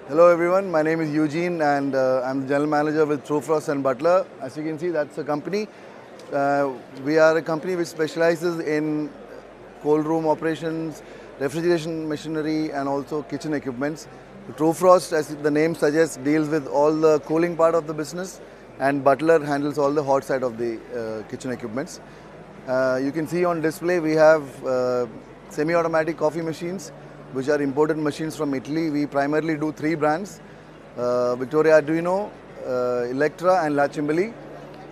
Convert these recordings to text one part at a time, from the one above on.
Hello everyone, my name is Eugene and I'm the General Manager with Trufrost Butler. As you can see, that's a company. We are a company which specializes in cold room operations, refrigeration machinery and also kitchen equipments. Trufrost, as the name suggests, deals with all the cooling part of the business, and Butler handles all the hot side of the kitchen equipments. You can see on display we have semi-automatic coffee machines, which are imported machines from Italy. We primarily do three brands, Victoria Arduino, Electra and La Cimbali.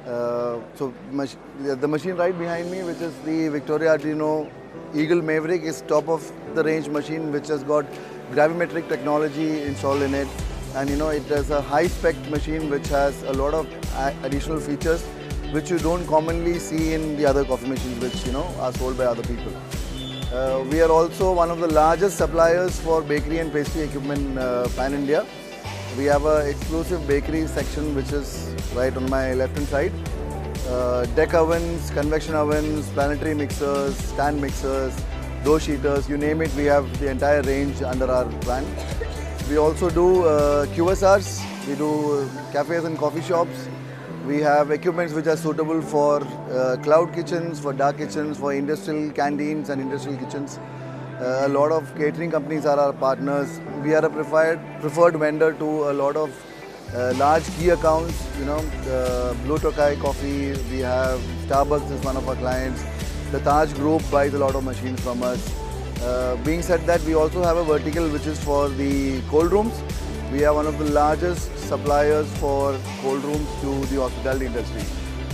The machine right behind me, which is the Victoria Arduino Eagle Maverick, is top of the range machine which has got gravimetric technology installed in it, and it is a high spec machine which has a lot of additional features which you don't commonly see in the other coffee machines which are sold by other people. We are also one of the largest suppliers for bakery and pastry equipment pan-India. We have an exclusive bakery section which is right on my left-hand side. Deck ovens, convection ovens, planetary mixers, stand mixers, dough sheeters, you name it, we have the entire range under our brand. We also do QSRs, we do cafes and coffee shops. We have equipments which are suitable for cloud kitchens, for dark kitchens, for industrial canteens and industrial kitchens. A lot of catering companies are our partners. We are a preferred vendor to a lot of large key accounts. Blue Tokai Coffee, we have Starbucks is one of our clients. The Taj Group buys a lot of machines from us. Being said that, we also have a vertical which is for the cold rooms. We are one of the largest suppliers for cold rooms to the hospitality industry.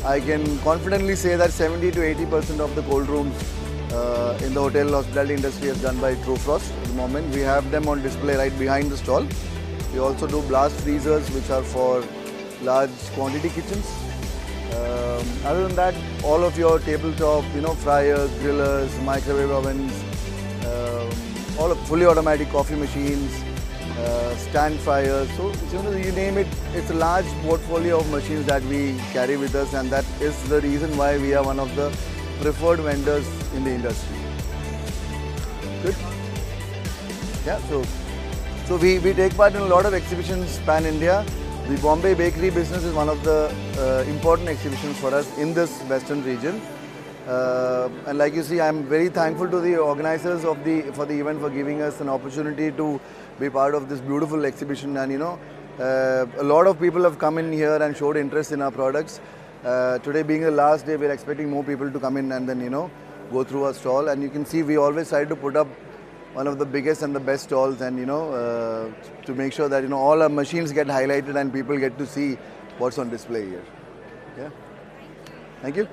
I can confidently say that 70 to 80% of the cold rooms in the hotel hospitality industry is done by Trufrost at the moment. We have them on display right behind the stall. We also do blast freezers which are for large quantity kitchens. Other than that, all of your tabletop, fryers, grillers, microwave ovens, all of fully automatic coffee machines, stand fryers, so you name it, it's a large portfolio of machines that we carry with us, and that is the reason why we are one of the preferred vendors in the industry. Good? Yeah, so we take part in a lot of exhibitions pan-India. The Bombay bakery business is one of the important exhibitions for us in this western region. And like you see, I'm very thankful to the organizers for the event for giving us an opportunity to be part of this beautiful exhibition. And a lot of people have come in here and showed interest in our products. Today being the last day, we're expecting more people to come in and then go through our stall. And you can see we always try to put up one of the biggest and the best stalls, and to make sure that all our machines get highlighted and people get to see what's on display here. Yeah. Thank you.